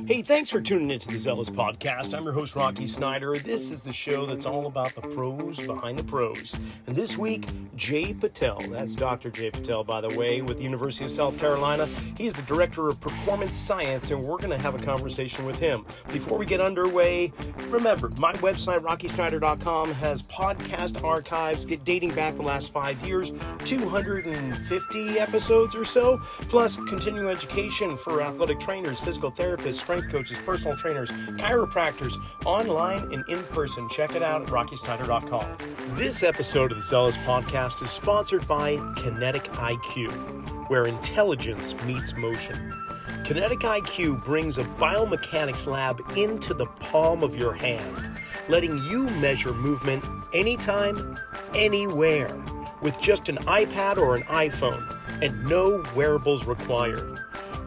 Hey, thanks for tuning into the Zelos Podcast. I'm your host, Rocky Snyder. This is the show that's all about the pros behind the pros. And this week, Jay Patel, that's Dr. Jay Patel, by the way, with the University of South Carolina. He is the Director of Performance Science, and we're going to have a conversation with him. Before we get underway, remember, my website, rockysnyder.com, has podcast archives dating back the last 5 years, 250 episodes or so, plus continuing education for athletic trainers, physical therapists, strength coaches, personal trainers, chiropractors, online and in person. Check it out at rockysnyder.com. This episode of the Zelos Podcast is sponsored by Kinetic IQ, where intelligence meets motion. Kinetic IQ brings a biomechanics lab into the palm of your hand, letting you measure movement anytime, anywhere, with just an iPad or an iPhone, and no wearables required.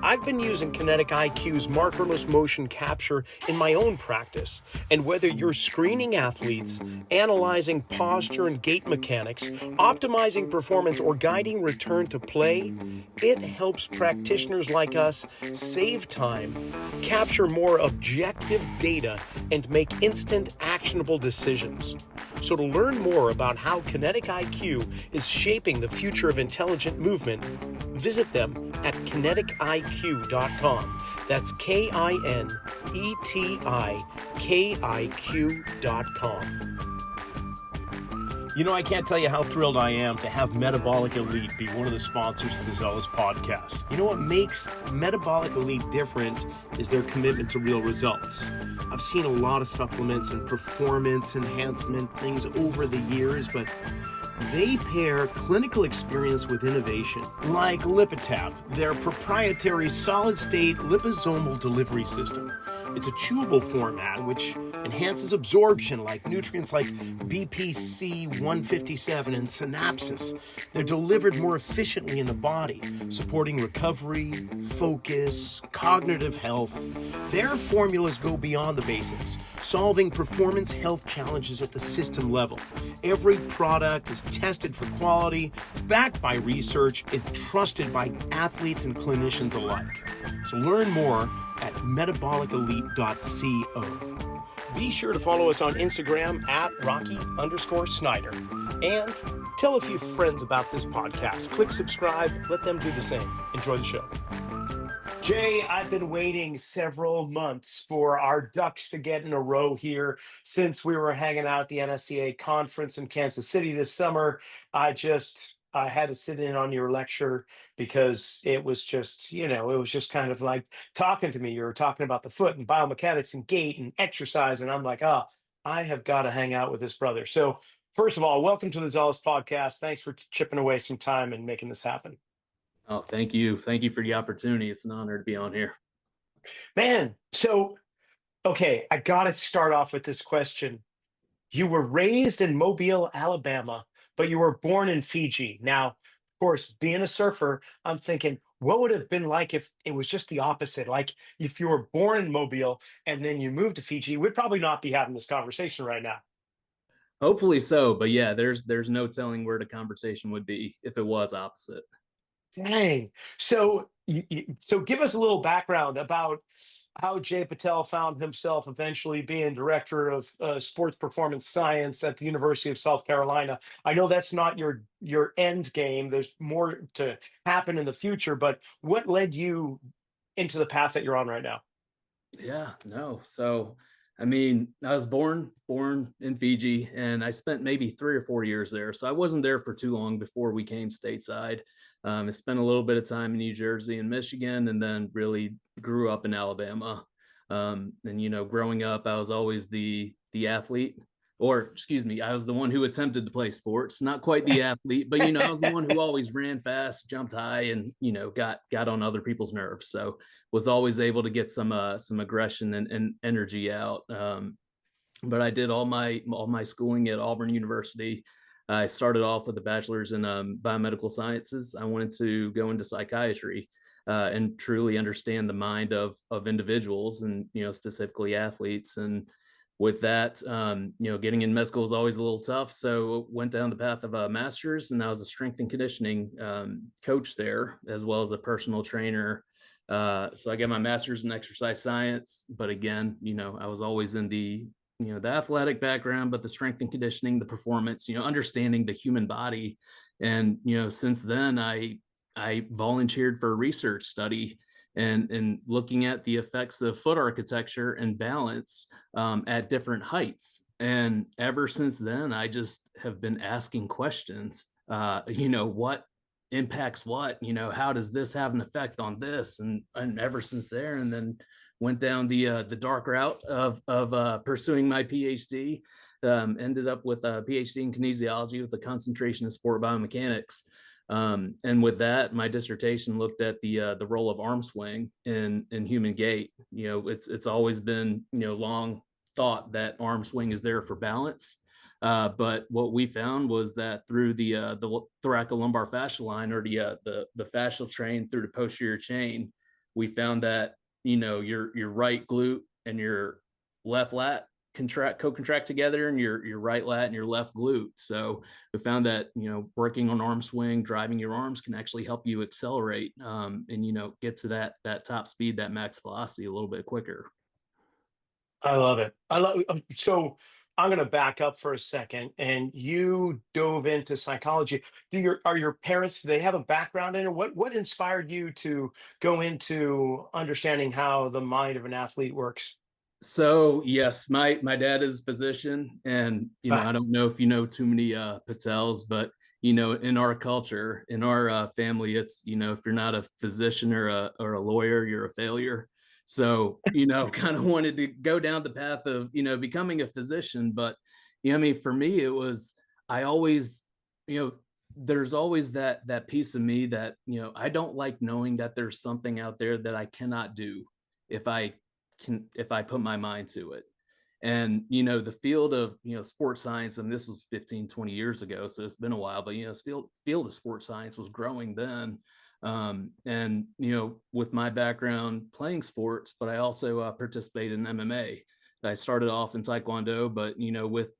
I've been using Kinetic IQ's markerless motion capture in my own practice, and whether you're screening athletes, analyzing posture and gait mechanics, optimizing performance, or guiding return to play, it helps practitioners like us save time, capture more objective data, and make instant actionable decisions. So to learn more about how Kinetic IQ is shaping the future of intelligent movement, visit them at kinetikiq.com. That's KINETIKIQ.com. You know, I can't tell you how thrilled I am to have Metabolic Elite be one of the sponsors of the Zelos Podcast. You know what makes Metabolic Elite different is their commitment to real results. I've seen a lot of supplements and performance enhancement things over the years, but they pair clinical experience with innovation, like Lipitab, their proprietary solid-state liposomal delivery system. It's a chewable format which enhances absorption like nutrients like BPC 157 and synapses. They're delivered more efficiently in the body, supporting recovery, focus, cognitive health. Their formulas go beyond the basics, solving performance health challenges at the system level. Every product is tested for quality, it's backed by research, it's trusted by athletes and clinicians alike. So learn more at metabolicelite.co. Be sure to follow us on Instagram at Rocky_Snyder. And tell a few friends about this podcast. Click subscribe, let them do the same. Enjoy the show. Jay, I've been waiting several months for our Ducks to get in a row here since we were hanging out at the NSCA conference in Kansas City this summer. I had to sit in on your lecture because it was just, it was just kind of like talking to me. You were talking about the foot and biomechanics and gait and exercise. And I'm like, I have got to hang out with this brother. So first of all, welcome to the Zelos Podcast. Thanks for chipping away some time and making this happen. Oh, thank you. Thank you for the opportunity. It's an honor to be on here. Man, so, okay, I got to start off with this question. You were raised in Mobile, Alabama, but you were born in Fiji. Now, of course, being a surfer, I'm thinking, what would it have been like if it was just the opposite? Like if you were born in Mobile and then you moved to Fiji, we'd probably not be having this conversation right now. Hopefully so, but yeah, there's no telling where the conversation would be if it was opposite. Dang. So, so give us a little background about how Jay Patel found himself eventually being director of sports performance science at the University of South Carolina. I know that's not your end game. There's more to happen in the future, but what led you into the path that you're on right now? Yeah, no. So, I mean, I was born in Fiji, and I spent maybe 3 or 4 years there. So I wasn't there for too long before we came stateside. I spent a little bit of time in New Jersey and Michigan, and then really grew up in Alabama. And growing up, I was always the athlete, or excuse me, I was the one who attempted to play sports. Not quite the athlete, but I was the one who always ran fast, jumped high, and got on other people's nerves. So was always able to get some aggression and energy out. But I did all my schooling at Auburn University. I started off with a bachelor's in biomedical sciences. I wanted to go into psychiatry and truly understand the mind of individuals and specifically athletes. And with that, getting in med school is always a little tough. So went down the path of a master's, and I was a strength and conditioning coach there, as well as a personal trainer So I got my master's in exercise science, but again, I was always in the athletic background, but the strength and conditioning, the performance, understanding the human body. And, since then I volunteered for a research study and looking at the effects of foot architecture and balance at different heights. And ever since then, I just have been asking questions. What impacts what? How does this have an effect on this? And ever since there, and then went down the dark route of pursuing my PhD. Ended up with a PhD in kinesiology with a concentration in sport biomechanics. And with that, my dissertation looked at the role of arm swing in human gait. It's always been long thought that arm swing is there for balance. But what we found was that through the thoracolumbar fascia line, or the fascial train through the posterior chain, we found that your right glute and your left lat co-contract together, and your right lat and your left glute. So we found that working on arm swing, driving your arms, can actually help you accelerate and get to that top speed, that max velocity, a little bit quicker. I love it. I love so I'm going to back up for a second. And you dove into psychology. Are your parents, do they have a background in it? What inspired you to go into understanding how the mind of an athlete works? So yes, my dad is a physician, and Ah, I don't know if you know too many Patels, but in our culture, in our family, it's if you're not a physician or a lawyer, you're a failure. So kind of wanted to go down the path of becoming a physician, but I mean, for me, it was, I always, you know there's always that piece of me that I don't like knowing that there's something out there that I cannot do if I put my mind to it. And the field of sports science, and this was 15, 20 years ago, so it's been a while, but this field of sports science was growing then. And with my background playing sports, but I also participated in MMA. I started off in taekwondo, but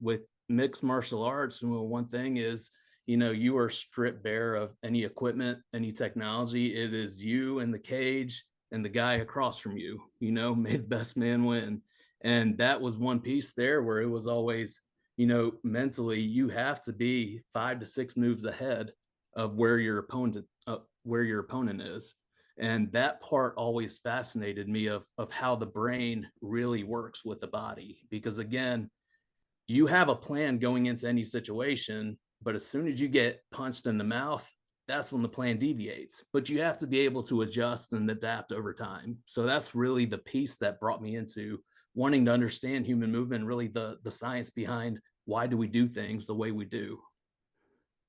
with mixed martial arts, one thing is you are stripped bare of any equipment, any technology. It is you and the cage and the guy across from you, may the best man win. And that was one piece there where it was always, mentally, you have to be 5 to 6 moves ahead of where your opponent is. And that part always fascinated me of how the brain really works with the body. Because again, you have a plan going into any situation, but as soon as you get punched in the mouth, that's when the plan deviates. But you have to be able to adjust and adapt over time. So that's really the piece that brought me into wanting to understand human movement, and really the science behind why do we do things the way we do.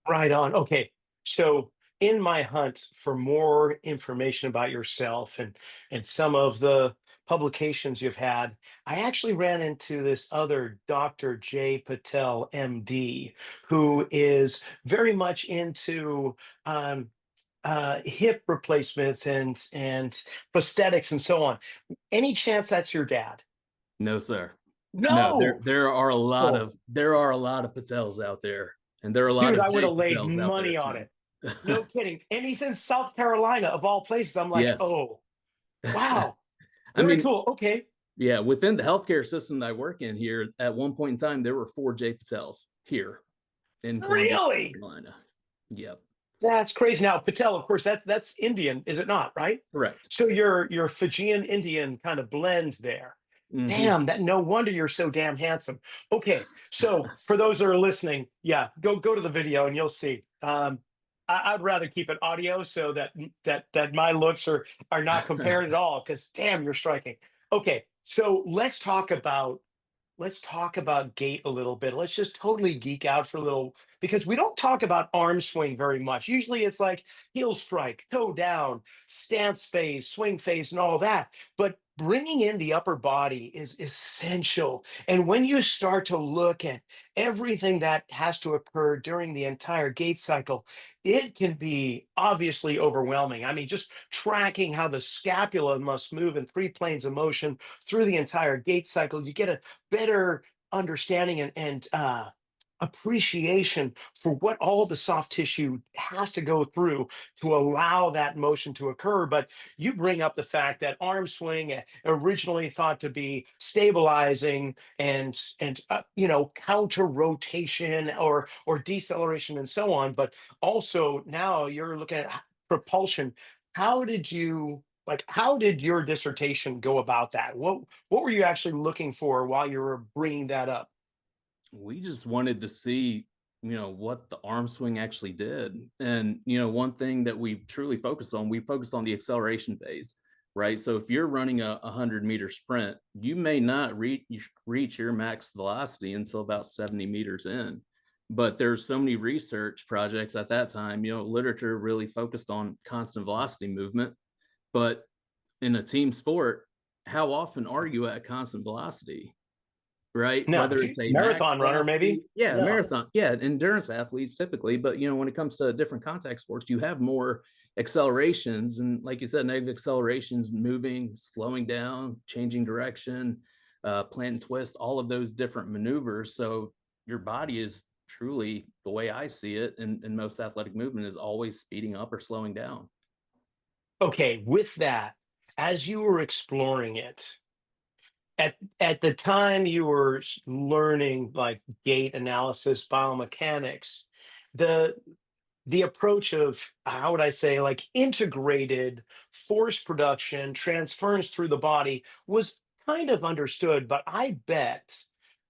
right on. Okay. So in my hunt for more information about yourself and some of the publications you've had, I actually ran into this other Dr. Jay Patel, MD, who is very much into hip replacements and prosthetics and so on. Any chance that's your dad? No, sir. No, there No. there are a lot Oh, of there are a lot of Patels out there, and there are a lot dude, of I would Jay have laid Patels out there money on too. it. No kidding. And he's in South Carolina of all places. I'm like, Yes. oh, wow. I Very mean, cool. Okay. yeah, within the healthcare system that I work in here, at one point in time, there were 4 Jay Patels here in Columbia, South Really? Carolina. Yep, That's crazy. Now, Patel, of course, that's Indian, is it not? Right. correct. So you're Fijian Indian kind of blend there. Hmm. Damn, that no wonder you're so damn handsome. Okay, so for those that are listening, yeah, go to the video and you'll see. I'd rather keep it audio so that my looks are not compared at all. Because damn, you're striking. Okay, so let's talk about gait a little bit. Let's just totally geek out for a little because we don't talk about arm swing very much. Usually it's like heel strike, toe down, stance phase, swing phase, and all that. But bringing in the upper body is essential. And when you start to look at everything that has to occur during the entire gait cycle, it can be obviously overwhelming. I mean, just tracking how the scapula must move in 3 planes of motion through the entire gait cycle, you get a better understanding and appreciation for what all the soft tissue has to go through to allow that motion to occur. But you bring up the fact that arm swing, originally thought to be stabilizing and counter rotation or deceleration and so on, but also now you're looking at propulsion. How did you like? How did your dissertation go about that? What were you actually looking for while you were bringing that up? We just wanted to see, what the arm swing actually did. And, one thing that we truly focused on, we focused on the acceleration phase, right? So if you're running a 100-meter sprint, you may not reach your max velocity until about 70 meters in. But there's so many research projects at that time, literature really focused on constant velocity movement. But in a team sport, how often are you at constant velocity? Right? No, Whether it's a max marathon runner, maybe. velocity, yeah, No. marathon, yeah, endurance athletes typically, but when it comes to different contact sports, you have more accelerations. And like you said, negative accelerations, moving, slowing down, changing direction, plant and twist, all of those different maneuvers. So your body is truly, the way I see it, in most athletic movement, is always speeding up or slowing down. Okay, with that, as you were exploring it, at the time you were learning like gait analysis, biomechanics, the the approach of how would I say like integrated force production, transference through the body was kind of understood, but I bet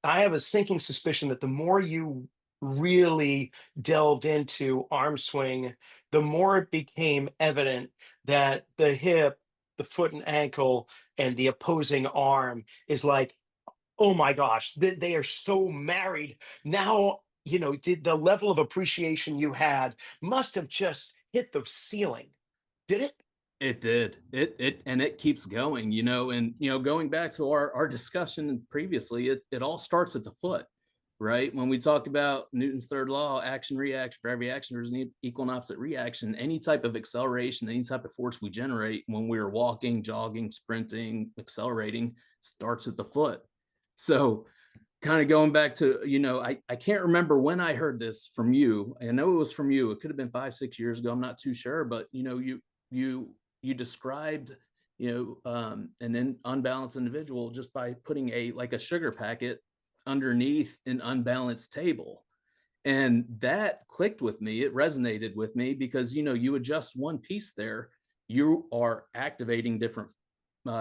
I have a sinking suspicion that the more you really delved into arm swing, the more it became evident that the hip, the foot and ankle, and the opposing arm is like, oh my gosh, they are so married. Now, the level of appreciation you had must have just hit the ceiling. Did it? It did. And it keeps going, and going back to our discussion previously, it all starts at the foot, right? When we talk about Newton's third law, action reaction, for every action there's an equal and opposite reaction. Any type of acceleration, any type of force we generate when we're walking, jogging, sprinting, accelerating, starts at the foot. So kind of going back to, I can't remember when I heard this from you. I know it was from you. It could have been 5, 6 years ago. I'm not too sure, but you described, an unbalanced individual just by putting a sugar packet underneath an unbalanced table. And that clicked with me. It resonated with me because, you adjust one piece there, you are activating different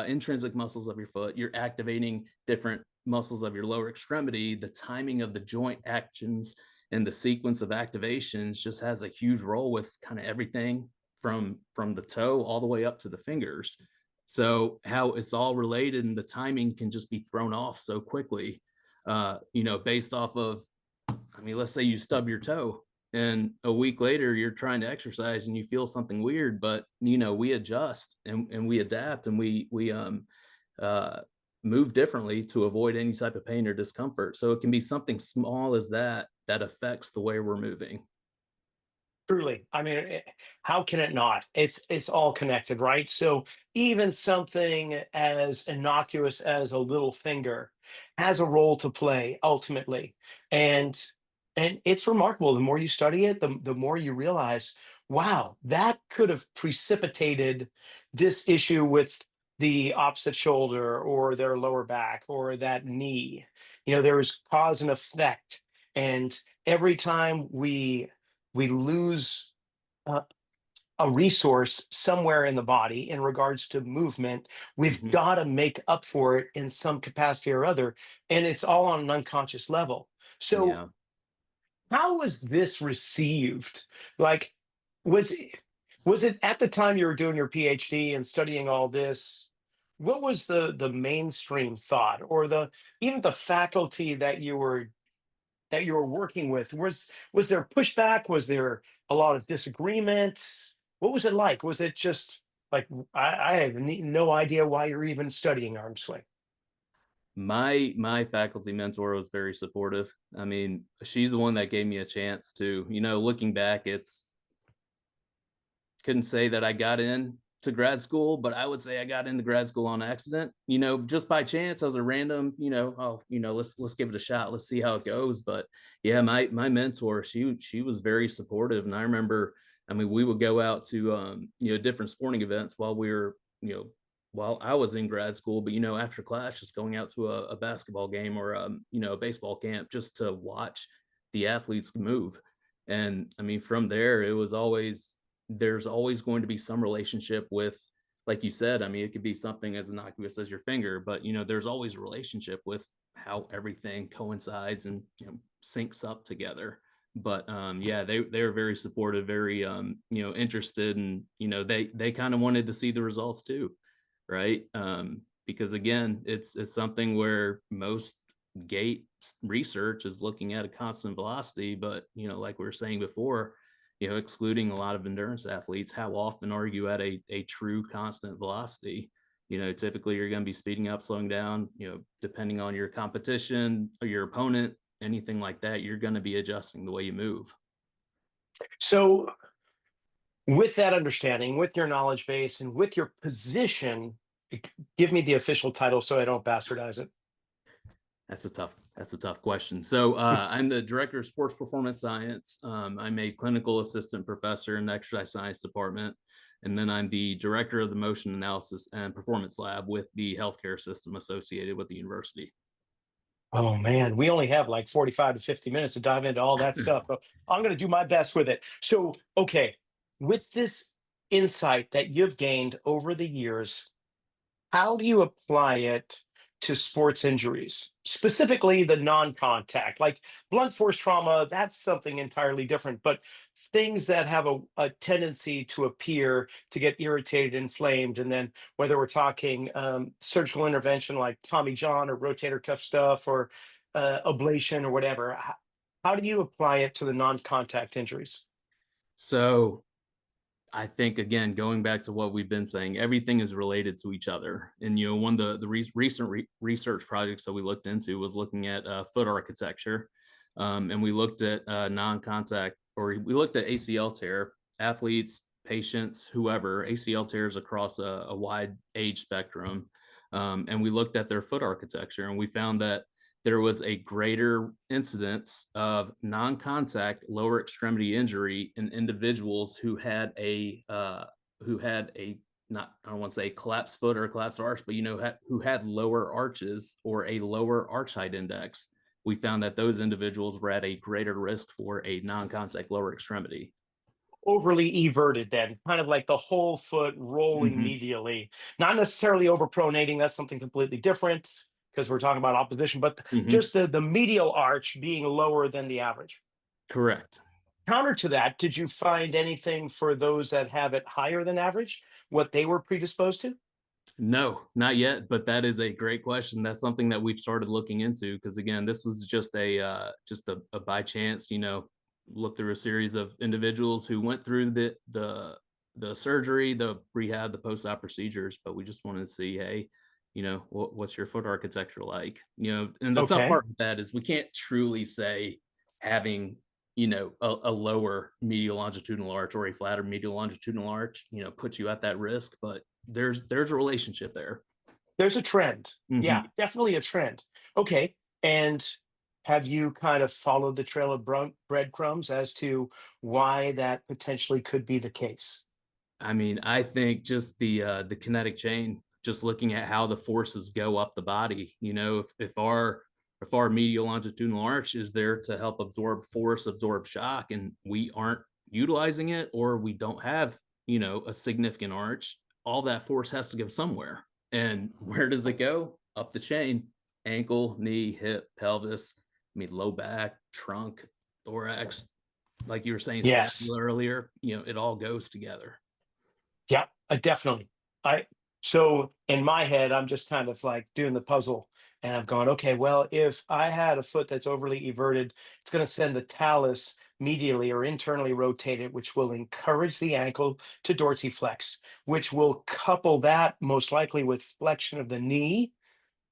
intrinsic muscles of your foot. You're activating different muscles of your lower extremity. The timing of the joint actions and the sequence of activations just has a huge role with kind of everything from the toe all the way up to the fingers. So how it's all related and the timing can just be thrown off so quickly, based off of, I mean, let's say you stub your toe and a week later you're trying to exercise and you feel something weird, but we adjust and we adapt and uh, move differently to avoid any type of pain or discomfort. So it can be something small as that affects the way we're moving. Truly. I mean, how can it not? It's all connected, right? So even something as innocuous as a little finger has a role to play ultimately. And and it's remarkable. The more you study it, the more you realize, wow, that could have precipitated this issue with the opposite shoulder or their lower back or that knee. There was cause and effect. And every time we lose uh, a resource somewhere in the body in regards to movement, we've Mhm. got to make up for it in some capacity or other. And it's all on an unconscious level. So, Yeah. how was this received? Like, was was it at the time you were doing your PhD and studying all this? What was the mainstream thought, or the even the faculty that you were working with? Was there pushback? Was there a lot of disagreements? What was it like? Was it just like I have no idea why you're even studying arm swing? My faculty mentor was very supportive. I mean, she's the one that gave me a chance to, looking back, it's couldn't say that I got in to grad school, but I would say I got into grad school on accident, just by chance as a random, let's give it a shot. Let's see how it goes. But yeah, my mentor, she was very supportive. And I remember, I mean, we would go out to, different sporting events while I was in grad school, but, after class, just going out to a basketball game or, a baseball camp just to watch the athletes move. And I mean, from there, there's always going to be some relationship with, like you said, I mean, it could be something as innocuous as your finger, but, there's always a relationship with how everything coincides and, syncs up together. But yeah, they were very supportive, very interested, and they kind of wanted to see the results too, right? Because again, it's something where most gait research is looking at a constant velocity, but like we were saying before, excluding a lot of endurance athletes, how often are you at a true constant velocity? Typically you're going to be speeding up, slowing down, depending on your competition or your opponent, anything like that, you're going to be adjusting the way you move. So, with that understanding, with your knowledge base, and with your position, give me the official title so I don't bastardize it. That's a tough question. So I'm the director of sports performance science. I'm a clinical assistant professor in the exercise science department. And then I'm the director of the motion analysis and performance lab with the healthcare system associated with the university. Oh man, we only have like 45 to 50 minutes to dive into all that stuff, but I'm going to do my best with it. So, okay, with this insight that you've gained over the years, how do you apply it to sports injuries, specifically the non-contact, like blunt force trauma? That's something entirely different, but things that have a tendency to appear to get irritated, inflamed, and then whether we're talking surgical intervention like Tommy John or rotator cuff stuff or ablation or whatever, how do you apply it to the non-contact injuries? So I think, again, going back to what we've been saying, everything is related to each other. And one of the recent research projects that we looked into was looking at foot architecture, and we looked at non-contact, or we looked at ACL tear, athletes, patients, whoever, ACL tears across a wide age spectrum, and we looked at their foot architecture, and we found that there was a greater incidence of non-contact lower extremity injury in individuals who had a not, I don't want to say collapsed foot or a collapsed arch, but who had lower arches or a lower arch height index. We found that those individuals were at a greater risk for a non-contact lower extremity. Overly everted, then kind of like the whole foot rolling medially, not necessarily overpronating. That's something completely different because we're talking about opposition, but just the medial arch being lower than the average. Correct. Counter to that, did you find anything for those that have it higher than average, what they were predisposed to? No, not yet, but that is a great question. That's something that we've started looking into, because again, this was just a by chance, look through a series of individuals who went through the surgery, the rehab, the post-op procedures, but we just wanted to see, hey, what's your foot architecture like? And the tough part with that is we can't truly say having, a lower medial longitudinal arch or a flatter medial longitudinal arch, puts you at that risk, but there's a relationship there. There's a trend. Yeah, definitely a trend. Okay. And have you kind of followed the trail of breadcrumbs as to why that potentially could be the case? I mean, I think just the kinetic chain, just looking at how the forces go up the body, if our medial longitudinal arch is there to help absorb force, absorb shock, and we aren't utilizing it, or we don't have, a significant arch, all that force has to go somewhere. And where does it go? Up the chain: ankle, knee, hip, pelvis, low back, trunk, thorax, like you were saying, Yes. earlier, it all goes together. Yeah, definitely. So in my head, I'm just kind of like doing the puzzle, and I'm going, okay, well, if I had a foot that's overly everted, it's going to send the talus medially or internally rotated, which will encourage the ankle to dorsiflex, which will couple that most likely with flexion of the knee,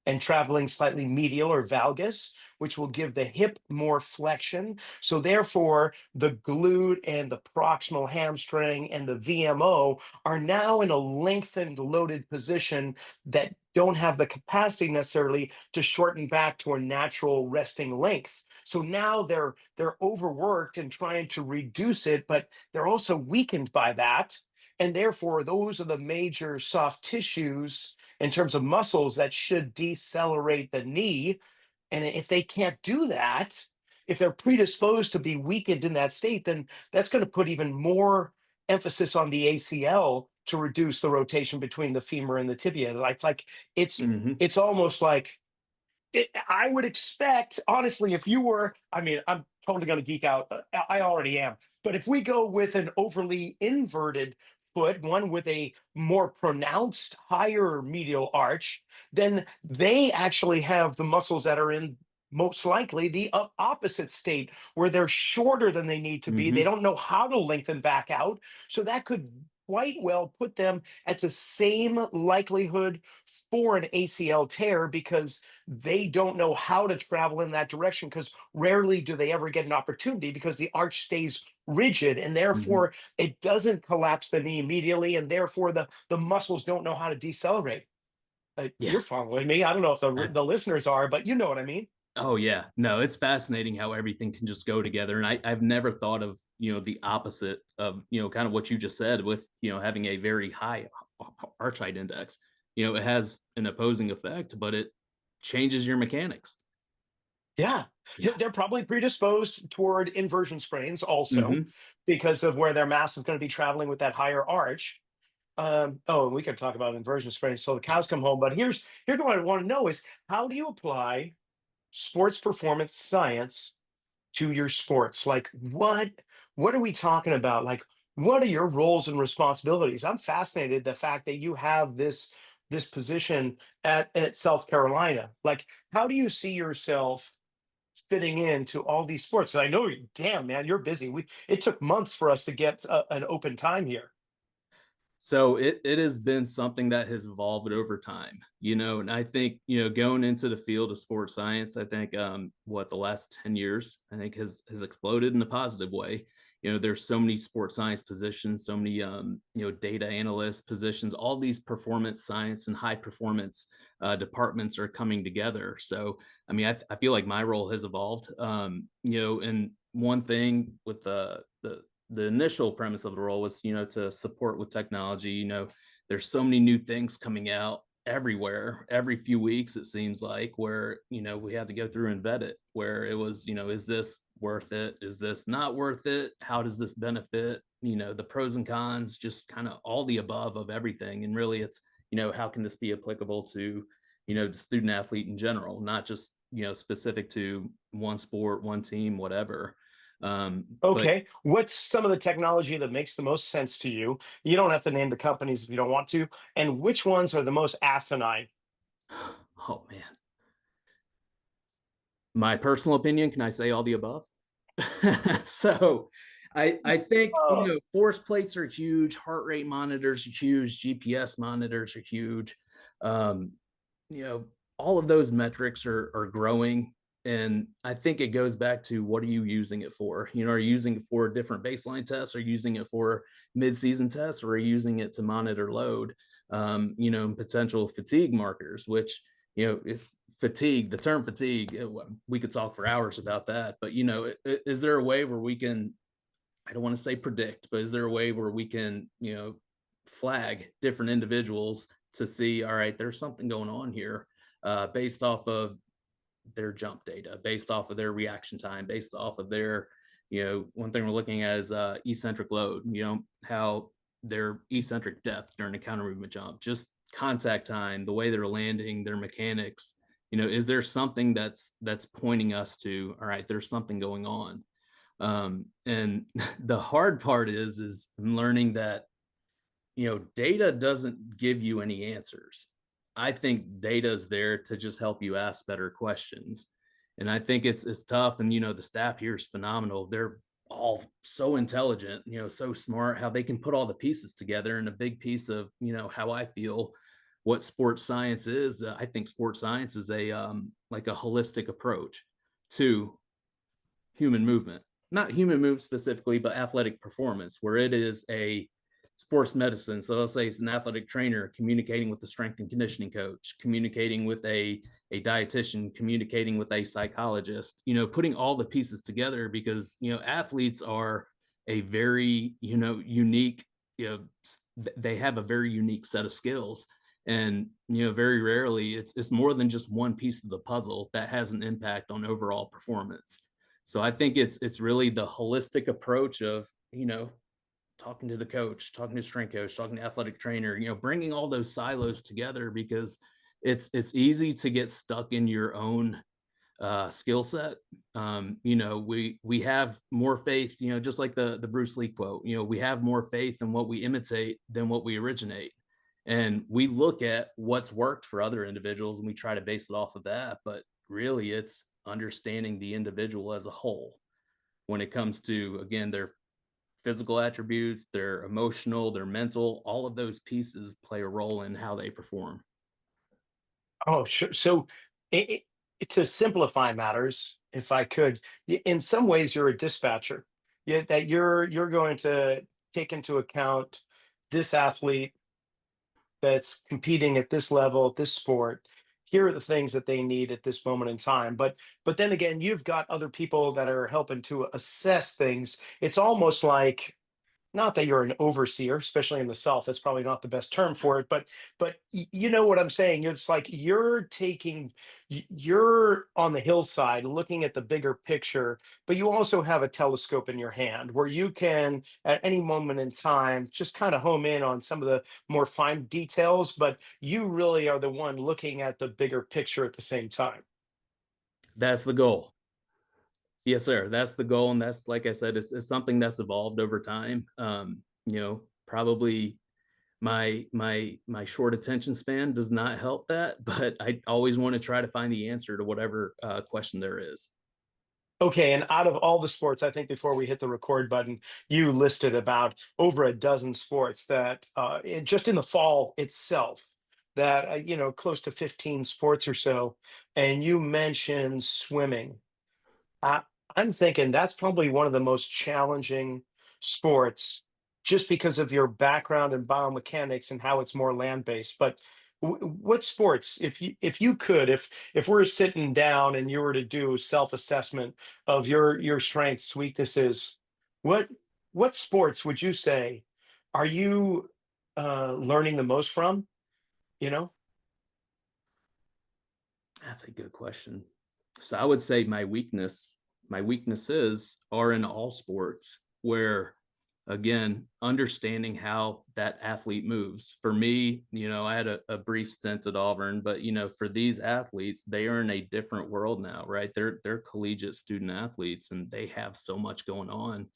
and traveling slightly medial or valgus, which will give the hip more flexion. So therefore, the glute and the proximal hamstring and the VMO are now in a lengthened, loaded position that don't have the capacity necessarily to shorten back to a natural resting length. So now they're overworked and trying to reduce it, but they're also weakened by that. And therefore, those are the major soft tissues in terms of muscles that should decelerate the knee. And if they can't do that, if they're predisposed to be weakened in that state, then that's going to put even more emphasis on the ACL to reduce the rotation between the femur and the tibia. It's like it's Hmm. it's almost like I would expect, honestly, if you were, I mean, I'm totally going to geek out. I already am. But if we go with an overly inverted foot, one with a more pronounced higher medial arch, then they actually have the muscles that are in most likely the opposite state where they're shorter than they need to be. They Hmm. don't know how to lengthen back out. So that could quite well put them at the same likelihood for an ACL tear because they don't know how to travel in that direction because rarely do they ever get an opportunity because the arch stays rigid and Hmm. therefore it doesn't collapse the knee immediately and therefore the muscles don't know how to decelerate. Yeah. You're following me. I don't know if the listeners are, but you know what I mean. Oh yeah, no, it's fascinating how everything can just go together. And I've never thought of, the opposite of, kind of what you just said with, having a very high arch height index. It has an opposing effect, but it changes your mechanics. Yeah, Yeah. they're probably predisposed toward inversion sprains also Hmm. because of where their mass is going to be traveling with that higher arch. Oh, we could talk about inversion sprains till the cows come home. But here's what I want to know is how do you apply sports performance science to your sports? Like what are we talking about? Like what are your roles and responsibilities? I'm fascinated the fact that you have this position at South Carolina. Like how do you see yourself fitting into all these sports? And I know, damn man, you're busy. It took months for us to get an open time here. So it has been something that has evolved over time, and I think, going into the field of sports science, I think what the last 10 years, I think has exploded in a positive way. There's so many sports science positions, so many data analyst positions, all these performance science and high performance departments are coming together. So I mean, I feel like my role has evolved. And one thing with the initial premise of the role was, to support with technology. There's so many new things coming out everywhere every few weeks, it seems like, where, we had to go through and vet it, where it was, is this worth it? Is this not worth it? How does this benefit? The pros and cons, just kind of all the above of everything. And really it's, how can this be applicable to, the student athlete in general, not just, specific to one sport, one team, whatever. But Okay, what's some of the technology that makes the most sense to you? You don't have to name the companies if you don't want to. And which ones are the most asinine? oh man, my personal opinion, can I say all the above? So I think, Oh, force plates are huge, heart rate monitors are huge, GPS monitors are huge. Um, you know, all of those metrics are growing. And I think it goes back to what are you using it for? Are you using it for different baseline tests? Are you using it for mid-season tests? Or are you using it to monitor load? Potential fatigue markers, which, if fatigue, the term fatigue, we could talk for hours about that. But, is there a way where we can, I don't want to say predict, but is there a way where we can, flag different individuals to see, all right, there's something going on here, based off of their jump data, based off of their reaction time, based off of their, one thing we're looking at is eccentric load, how their eccentric depth during a counter movement jump, just contact time, the way they're landing, their mechanics, is there something that's pointing us to, all right, there's something going on. And the hard part is learning that, data doesn't give you any answers. I think data is there to just help you ask better questions. And I think it's tough. And, the staff here is phenomenal. They're all so intelligent, so smart, how they can put all the pieces together. And a big piece of, how I feel, what sports science is. I think sports science is a like a holistic approach to human movement, not human movement specifically, but athletic performance, where it is a sports medicine. So let's say it's an athletic trainer communicating with the strength and conditioning coach, communicating with a dietitian, communicating with a psychologist, putting all the pieces together, because, athletes are a very, unique, they have a very unique set of skills. And, very rarely it's more than just one piece of the puzzle that has an impact on overall performance. So I think it's really the holistic approach of, talking to the coach, talking to strength coach, talking to athletic trainer, bringing all those silos together, because it's easy to get stuck in your own skill set. We have more faith, just like the Bruce Lee quote, we have more faith in what we imitate than what we originate. And we look at what's worked for other individuals and we try to base it off of that. But really, it's understanding the individual as a whole when it comes to, again, their physical attributes, their emotional, their mental, all of those pieces play a role in how they perform. Oh, sure. So, to simplify matters, if I could, in some ways, you're a dispatcher. Yeah, that you're going to take into account this athlete that's competing at this level, at this sport. Here are the things that they need at this moment in time. But then again, you've got other people that are helping to assess things. It's almost like, not that you're an overseer, especially in the South, that's probably not the best term for it, but you know what I'm saying. It's like you're on the hillside looking at the bigger picture, but you also have a telescope in your hand where you can at any moment in time just kind of home in on some of the more fine details, but you really are the one looking at the bigger picture at the same time. That's the goal. Yes, sir. That's the goal. And that's, like I said, it's something that's evolved over time. Probably my short attention span does not help that, but I always want to try to find the answer to whatever question there is. Okay, and out of all the sports, I think before we hit the record button, you listed about over a dozen sports that just in the fall itself, that close to 15 sports or so, and you mentioned swimming. I, I'm thinking that's probably one of the most challenging sports just because of your background in biomechanics and how it's more land-based. But what sports, if you could, if we're sitting down and you were to do self-assessment of your strengths, weaknesses, what what sports would you say are you learning the most from? You know? That's a good question. So I would say my weaknesses are in all sports, where, again, understanding how that athlete moves. For me, I had a brief stint at Auburn, but for these athletes, they are in a different world now, right? They're collegiate student athletes and they have so much going on.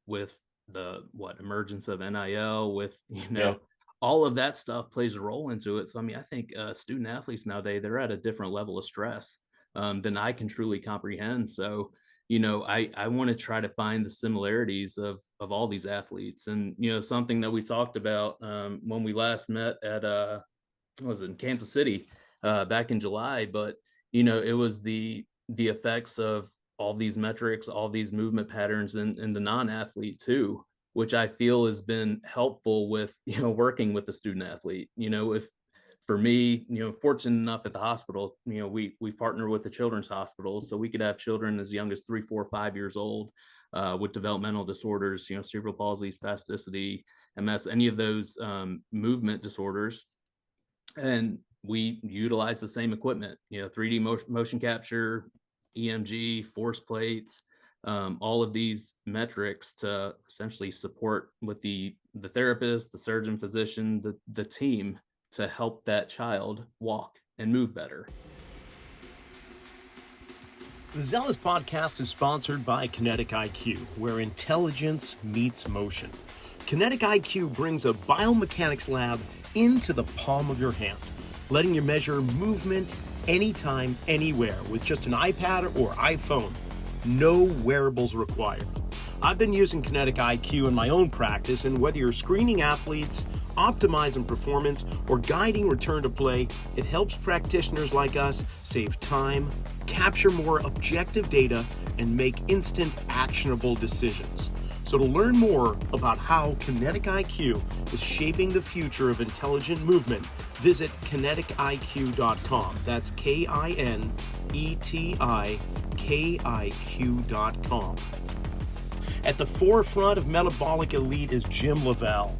With the emergence of NIL, with Yeah. all of that stuff plays a role into it. So, I mean, I think student athletes nowadays, they're at a different level of stress than I can truly comprehend. So, I want to try to find the similarities of all these athletes. And, something that we talked about when we last met at, what was it, in Kansas City back in July, but, it was the effects of all these metrics, all these movement patterns in the non-athlete too, which I feel has been helpful with, working with the student athlete. If for me, fortunate enough at the hospital, we partner with the children's hospital, so we could have children as young as 3, 4, 5 years old with developmental disorders, cerebral palsy, spasticity, MS, any of those movement disorders. And we utilize the same equipment, 3D motion capture, EMG, force plates, all of these metrics to essentially support with the therapist, the surgeon, physician, the team to help that child walk and move better. The Zelos Podcast is sponsored by Kinetic IQ, where intelligence meets motion. Kinetic IQ brings a biomechanics lab into the palm of your hand, letting you measure movement anytime, anywhere with just an iPad or iPhone. No wearables required. I've been using Kinetic IQ in my own practice, and whether you're screening athletes optimizing performance, or guiding return to play, it helps practitioners like us save time, capture more objective data, and make instant actionable decisions. So to learn more about how Kinetic IQ is shaping the future of intelligent movement, visit kinetikiq.com. That's KINETIKIQ.com. At the forefront of Metabolic Elite is Jim Lavelle,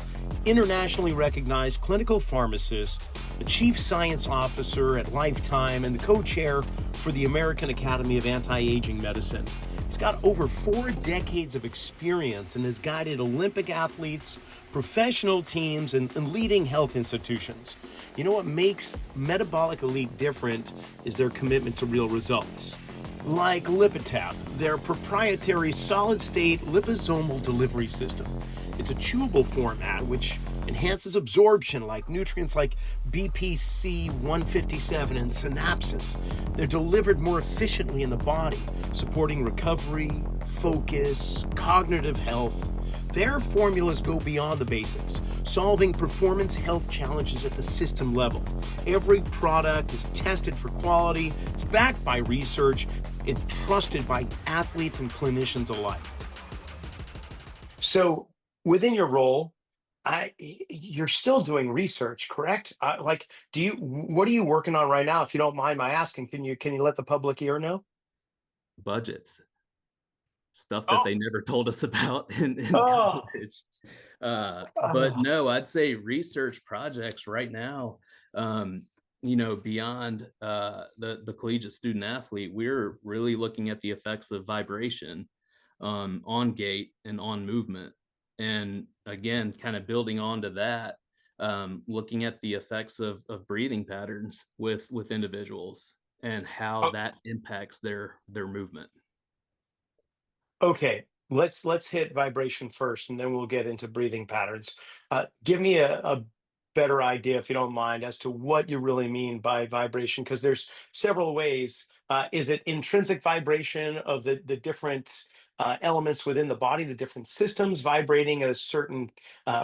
internationally recognized clinical pharmacist, the chief science officer at Lifetime, and the co-chair for the American Academy of Anti-Aging Medicine. He's got over 4 decades of experience and has guided Olympic athletes, professional teams, and leading health institutions. You know what makes Metabolic Elite different is their commitment to real results. Like Lipitab, their proprietary solid-state liposomal delivery system. It's a chewable format which enhances absorption like nutrients like BPC 157 and synapses. They're delivered more efficiently in the body, supporting recovery, focus, cognitive health. Their formulas go beyond the basics, solving performance health challenges at the system level. Every product is tested for quality, it's backed by research, it's trusted by athletes and clinicians alike. So within your role, you're still doing research, correct? What are you working on right now? If you don't mind my asking, can you let the public ear know? Budgets, stuff that Oh, they never told us about in oh, college. But oh. no, I'd say research projects right now, beyond the collegiate student athlete, we're really looking at the effects of vibration on gait and on movement. And again, kind of building onto that, looking at the effects of breathing patterns with individuals and how that impacts their movement. Okay, let's hit vibration first, and then we'll get into breathing patterns. Give me a better idea, if you don't mind, as to what you really mean by vibration, because there's several ways. Is it intrinsic vibration of the different elements within the body, the different systems vibrating at a certain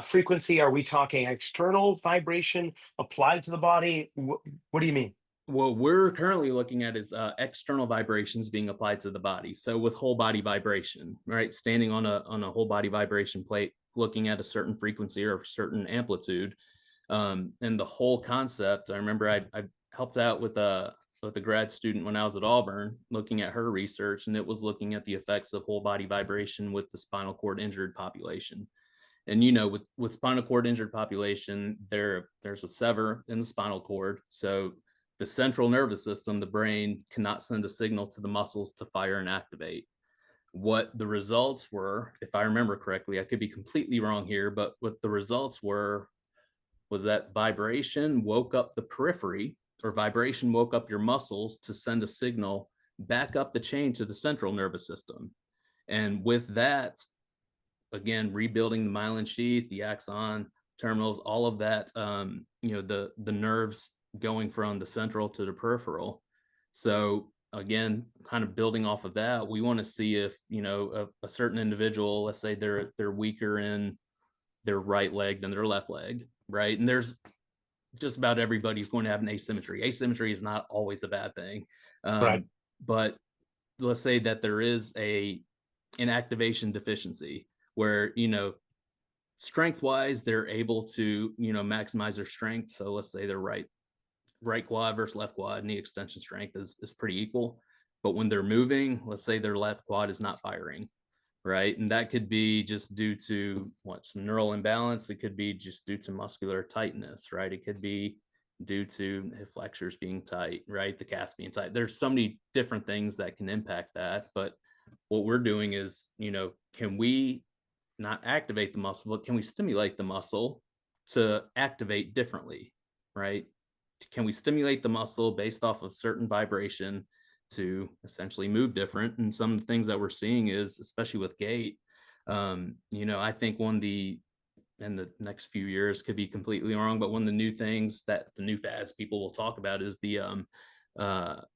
frequency? Are we talking external vibration applied to the body? What do you mean? What we're currently looking at is external vibrations being applied to the body. So with whole body vibration, right? Standing on a whole body vibration plate, looking at a certain frequency or a certain amplitude, and the whole concept. I remember I helped out with a grad student when I was at Auburn, looking at her research, and it was looking at the effects of whole body vibration with the spinal cord injured population. And with spinal cord injured population, there's a sever in the spinal cord, so the central nervous system, the brain, cannot send a signal to the muscles to fire and activate. What the results were, if I remember correctly, I could be completely wrong here, but what the results were was that vibration woke up the periphery, or vibration woke up your muscles to send a signal back up the chain to the central nervous system. And with that, again, rebuilding the myelin sheath, the axon, terminals, all of that, the nerves going from the central to the peripheral. So again, kind of building off of that, we want to see if a certain individual, let's say they're weaker in their right leg than their left leg, right? And there's just about everybody's going to have an asymmetry. Asymmetry is not always a bad thing, Right. but let's say that there is an activation deficiency where strength wise they're able to maximize their strength. So let's say their right quad versus left quad, knee extension strength is pretty equal. But when they're moving, let's say their left quad is not firing, right? And that could be just due to some neural imbalance. It could be just due to muscular tightness, right? It could be due to hip flexors being tight, right? The cast being tight. There's so many different things that can impact that. But what we're doing is, can we not activate the muscle, but can we stimulate the muscle to activate differently, right? Can we stimulate the muscle based off of certain vibration to essentially move different? And some of the things that we're seeing is, especially with gait, I think in the next few years, could be completely wrong, but one of the new things that the new fads people will talk about is the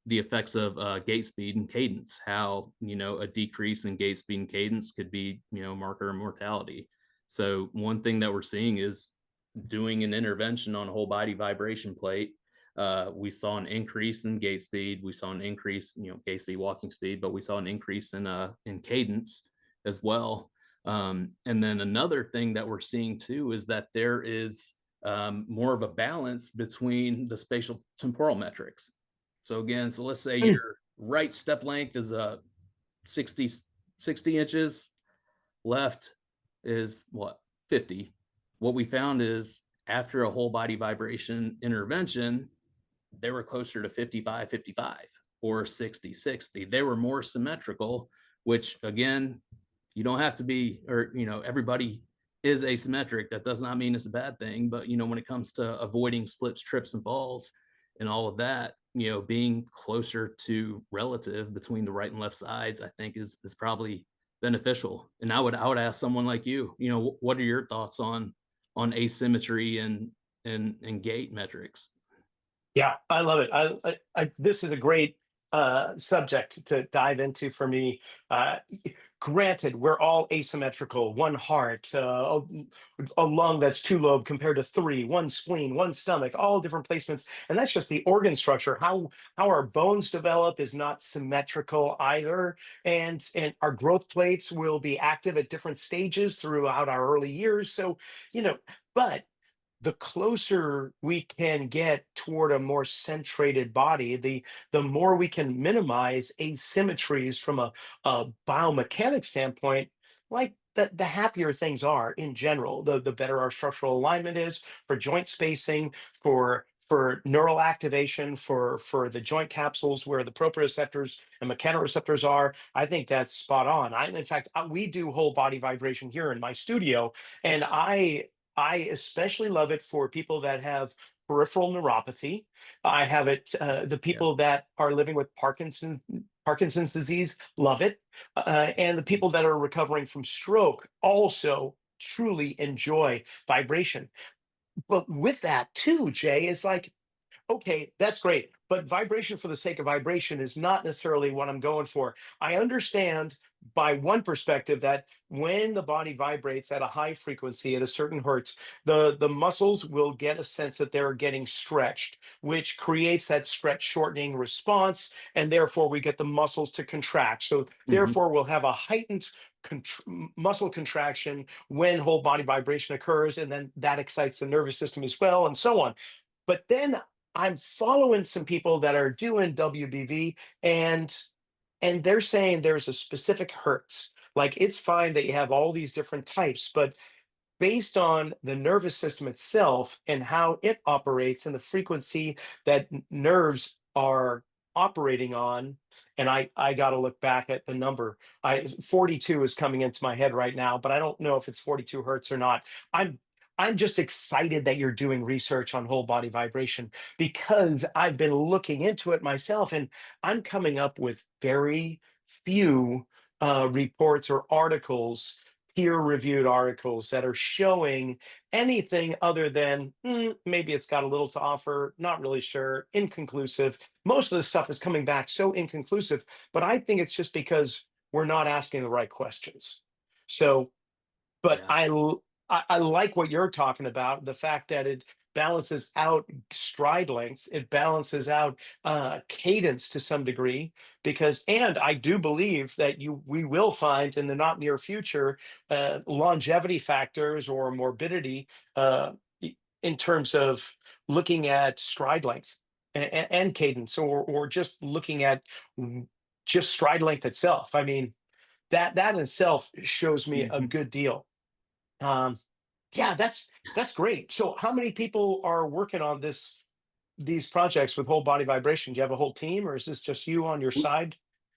effects of gait speed and cadence, how a decrease in gait speed and cadence could be marker of mortality. So one thing that we're seeing is doing an intervention on a whole body vibration plate, we saw an increase in gait speed. We saw an increase, gait speed, walking speed, but we saw an increase in cadence as well. And then another thing that we're seeing too is that there is more of a balance between the spatial temporal metrics. So again, so let's say your right step length is 60 inches, left is what, 50. What we found is after a whole body vibration intervention, they were closer to 55 or 60. They were more symmetrical, which again, you don't have to be, or everybody is asymmetric. That does not mean it's a bad thing, but when it comes to avoiding slips, trips, and falls and all of that, being closer to relative between the right and left sides, I think is probably beneficial. And I would ask someone like you, what are your thoughts on asymmetry and gait metrics? Yeah, I love it. This is a great subject to dive into for me. Granted, we're all asymmetrical. One heart, a lung that's two lobe compared to three, one spleen, one stomach, all different placements, and that's just the organ structure. How our bones develop is not symmetrical either, and our growth plates will be active at different stages throughout our early years. So, but the closer we can get toward a more centrated body, the more we can minimize asymmetries from a biomechanics standpoint, like the happier things are in general, the better our structural alignment is for joint spacing, for neural activation, for the joint capsules where the proprioceptors and mechanoreceptors are. I think that's spot on. In fact, we do whole body vibration here in my studio, and I especially love it for people that have peripheral neuropathy. I have it. The Yeah. people that are living with Parkinson's disease love it, and the people that are recovering from stroke also truly enjoy vibration. But with that too, Jay, it's like, okay, that's great. But vibration for the sake of vibration is not necessarily what I'm going for. I understand by one perspective that when the body vibrates at a high frequency at a certain hertz, the muscles will get a sense that they're getting stretched, which creates that stretch shortening response. And therefore, we get the muscles to contract. So, Mm-hmm. therefore, we'll have a heightened muscle contraction when whole body vibration occurs. And then that excites the nervous system as well, and so on. But then I'm following some people that are doing WBV, and they're saying there's a specific hertz. Like it's fine that you have all these different types, but based on the nervous system itself and how it operates and the frequency that nerves are operating on, and I got to look back at the number. 42 is coming into my head right now, but I don't know if it's 42 hertz or not. i'm I'm just excited that you're doing research on whole body vibration because I've been looking into it myself, and I'm coming up with very few reports or articles, peer-reviewed articles that are showing anything other than maybe it's got a little to offer, not really sure, inconclusive. Most of the stuff is coming back so inconclusive, but I think it's just because we're not asking the right questions. So, but Yeah. I like what you're talking about, the fact that it balances out stride length, it balances out cadence to some degree, because, and I do believe that we will find in the not near future longevity factors or morbidity in terms of looking at stride length and cadence, or just looking at just stride length itself. I mean, that in itself shows me a Mhm. good deal. Um, yeah, that's great. So how many people are working on these projects with whole body vibration? Do you have a whole team, or is this just you on your side?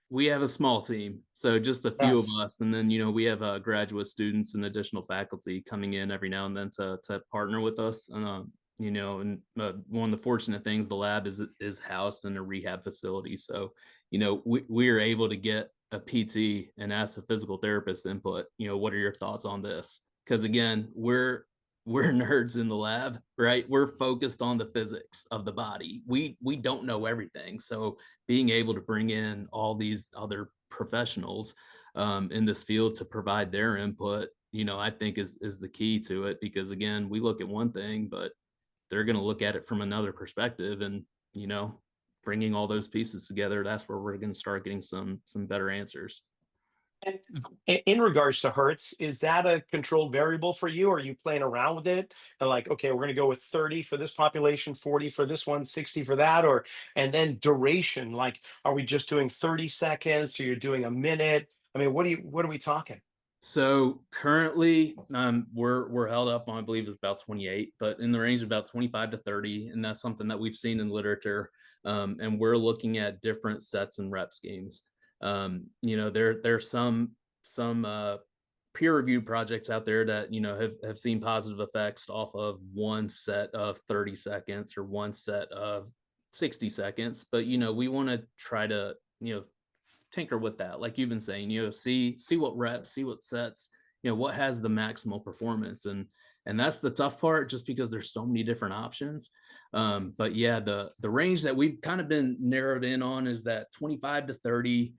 We have a small team, so just a few of Yes. us, and then we have graduate students and additional faculty coming in every now and then to partner with us. And one of the fortunate things, the lab is housed in a rehab facility, so we are able to get a PT and ask a physical therapist input. What are your thoughts on this? Because again, we're nerds in the lab, right? We're focused on the physics of the body. We don't know everything, so being able to bring in all these other professionals in this field to provide their input I think is the key to it, because again, we look at one thing, but they're going to look at it from another perspective, and bringing all those pieces together, that's where we're going to start getting some better answers. And in regards to hertz, is that a controlled variable for you? Are you playing around with it? And like, okay, we're going to go with 30 for this population, 40 for this one, 60 for that, or and then duration. Like, are we just doing 30 seconds? Or you're doing a minute? I mean, what are we talking? So currently, we're held up on, I believe it's about 28, but in the range of about 25 to 30, and that's something that we've seen in literature. And we're looking at different sets and rep schemes. There's some peer-reviewed projects out there that have seen positive effects off of one set of 30 seconds or one set of 60 seconds, but we want to try to tinker with that, like you've been saying, see what reps, see what sets, what has the maximal performance. And that's the tough part, just because there's so many different options. But yeah, the range that we've kind of been narrowed in on is that 25 to 30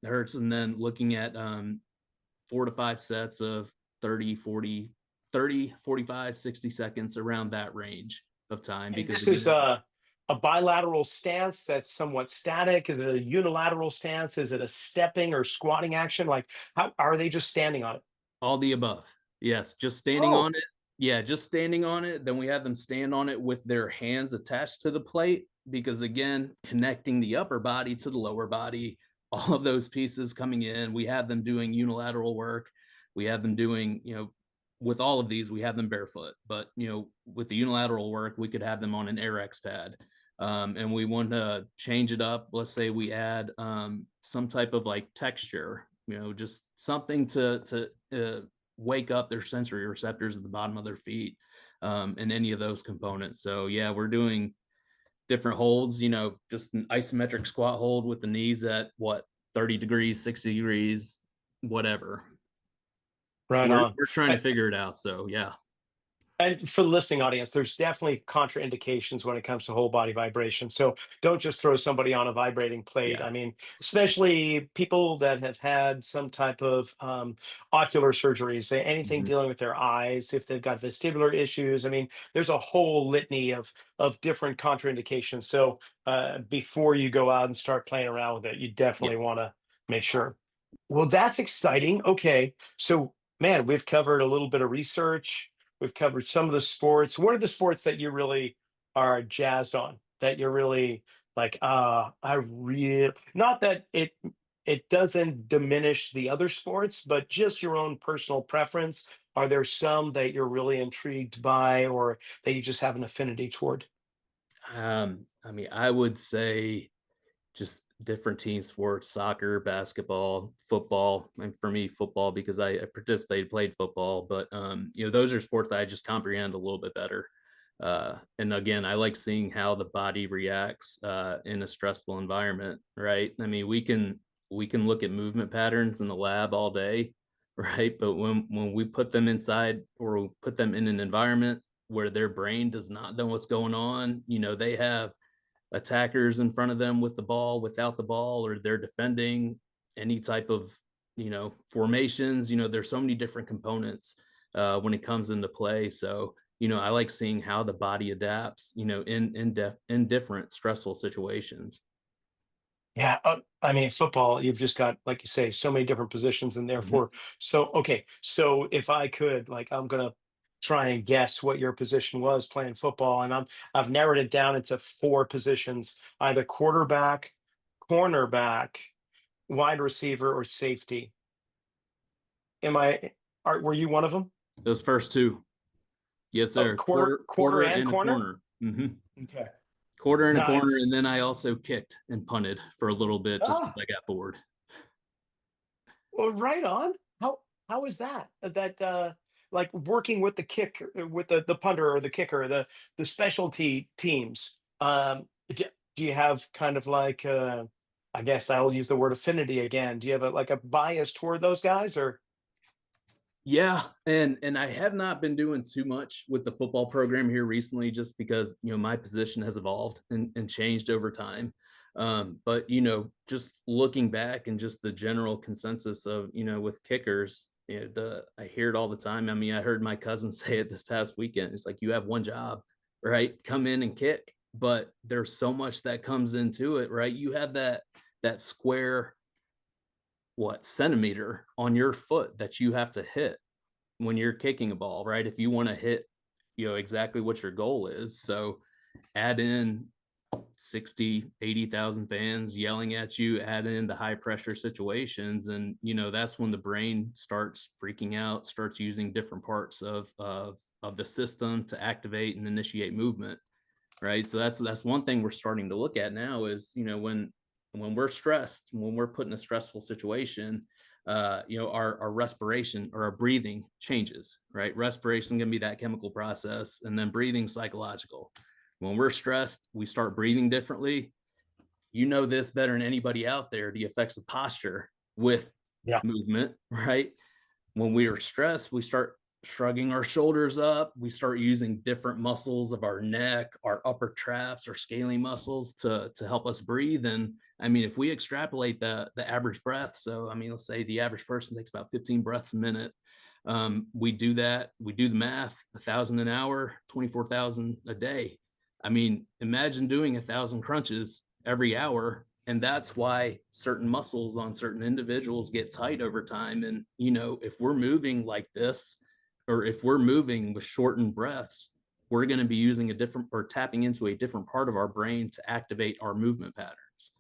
hertz, and then looking at 4 to 5 sets of 30, 40, 30, 45, 60 seconds, around that range of time. And Because this is again, a bilateral stance that's somewhat static. Is it a unilateral stance? Is it a stepping or squatting action? Like, how are they just standing on it? all the above. Yes, just standing Oh, on it. Yeah, just standing on it. Then we have them stand on it with their hands attached to the plate, because again, connecting the upper body to the lower body, all of those pieces coming in. We have them doing unilateral work. We have them doing, with all of these, we have them barefoot. But with the unilateral work, we could have them on an AirX pad. And we want to change it up. Let's say we add some type of like texture, just something to wake up their sensory receptors at the bottom of their feet, and any of those components. So yeah, we're doing different holds, just an isometric squat hold with the knees at 30 degrees, 60 degrees, whatever. right We're, on. we're trying to figure it out. So yeah. And for the listening audience, there's definitely contraindications when it comes to whole body vibration. So don't just throw somebody on a vibrating plate. Yeah. I mean, especially people that have had some type of ocular surgeries, anything Mhm. dealing with their eyes, if they've got vestibular issues. I mean, there's a whole litany of different contraindications. So before you go out and start playing around with it, you Yeah. definitely want to make sure. Well, that's exciting. Okay, so man, we've covered a little bit of research. We've covered some of the sports. What are the sports that you really are jazzed on? That you're really like, I really not that it doesn't diminish the other sports, but just your own personal preference. Are there some that you're really intrigued by or that you just have an affinity toward? I mean, I would say just different team sports: soccer, basketball, football. And for me, football, because I participated, played football. But those are sports that I just comprehend a little bit better. And again, I like seeing how the body reacts in a stressful environment. Right? I mean, we can look at movement patterns in the lab all day, right? But when we put them inside, or we put them in an environment where their brain does not know what's going on, they have attackers in front of them with the ball, without the ball, or they're defending any type of formations. There's so many different components when it comes into play. So I like seeing how the body adapts, in different stressful situations. Yeah, I mean, football, you've just got, like you say, so many different positions, and Mhm. therefore, so okay, so if I could, like, I'm gonna try and guess what your position was playing football, and I've narrowed it down into four positions: either quarterback, cornerback, wide receiver, or safety. Am I? Were you one of them? Those first two, yes Oh, sir. quarter, quarter, Quarter and and a corner. corner. Okay, Quarter and a corner, and nice. then I also kicked and punted for a little bit, just because Ah, I got bored. well, right on. How is that? That like working with the kick with the punter or the kicker, the specialty teams. Do you have kind of like I guess I'll use the word affinity again. Do you have like a bias toward those guys or Yeah, and I have not been doing too much with the football program here recently, just because my position has evolved and changed over time. But just looking back and just the general consensus of, with kickers, I hear it all the time. I mean, I heard my cousin say it this past weekend. It's like, you have one job, right? Come in and kick. But there's so much that comes into it, right? You have that square centimeter on your foot that you have to hit when you're kicking a ball, right? If you want to hit, exactly what your goal is. So add in 60, 80,000 fans yelling at you, add in the high pressure situations. And, that's when the brain starts freaking out, starts using different parts of the system to activate and initiate movement. Right. So that's one thing we're starting to look at now is, when we're stressed, when we're put in a stressful situation, our respiration or our breathing changes, right? Respiration can be that chemical process, and then breathing psychological. When we're stressed, we start breathing differently. You know this better than anybody out there, the effects of posture with movement, right? When we are stressed, we start shrugging our shoulders up. We start using different muscles of our neck, our upper traps, our scaling muscles to help us breathe. And I mean, if we extrapolate the average breath, so I mean, let's say the average person takes about 15 breaths a minute. We do that. We do the math: 1,000 an hour, 24,000 a day. I mean, imagine doing 1,000 crunches every hour. And that's why certain muscles on certain individuals get tight over time. And, if we're moving like this, or if we're moving with shortened breaths, we're going to be using a different, or tapping into a different part of our brain to activate our movement patterns.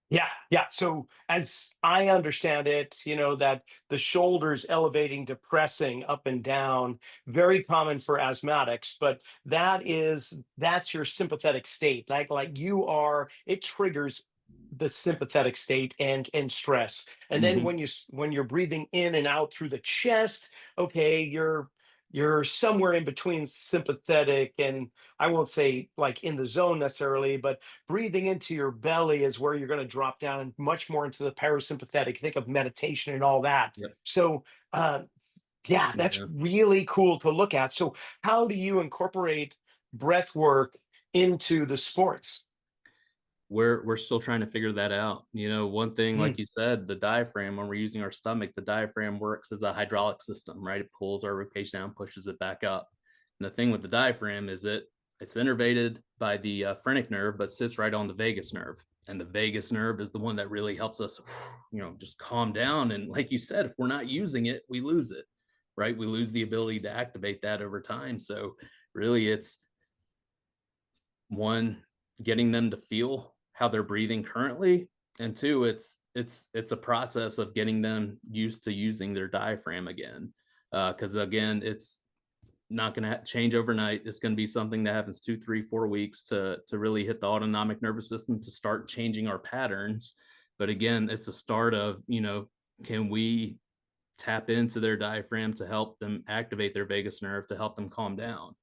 Yeah, yeah. So as I understand it, that the shoulders elevating, depressing up and down, very common for asthmatics, but that's your sympathetic state. Like it triggers the sympathetic state and stress. And then Mm-hmm. when you're breathing in and out through the chest, okay, you're somewhere in between sympathetic and, I won't say like in the zone necessarily, but breathing into your belly is where you're going to drop down and much more into the parasympathetic. Think of meditation and all that. Yep. So, yeah, that's Yeah. really cool to look at. So, how do you incorporate breath work into the sports? We're still trying to figure that out. One thing, Mm, like you said, the diaphragm, when we're using our stomach, the diaphragm works as a hydraulic system, right? It pulls our ribcage down, pushes it back up. And the thing with the diaphragm is it's innervated by the phrenic nerve, but sits right on the vagus nerve. And the vagus nerve is the one that really helps us, just calm down. And like you said, if we're not using it, we lose it, right? We lose the ability to activate that over time. So really, it's one, getting them to feel how they're breathing currently, and two, it's a process of getting them used to using their diaphragm again, because again, it's not going to change overnight. It's going to be something that happens 2, 3, 4 weeks to really hit the autonomic nervous system to start changing our patterns. But again, it's a start of, can we tap into their diaphragm to help them activate their vagus nerve, to help them calm down.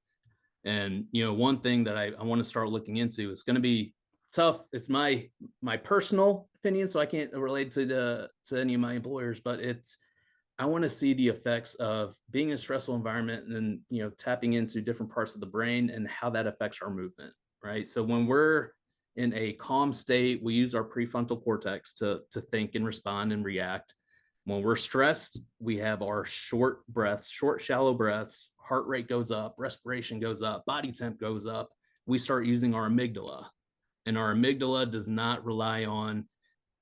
And one thing that I want to start looking into, is going to be tough. It's my personal opinion, so I can't relate to any of my employers, but I want to see the effects of being in a stressful environment, and then tapping into different parts of the brain and how that affects our movement. Right. So when we're in a calm state, we use our prefrontal cortex to think and respond and react. When we're stressed, we have our short breaths, short, shallow breaths, heart rate goes up, respiration goes up, body temp goes up. We start using our amygdala, and our amygdala does not rely on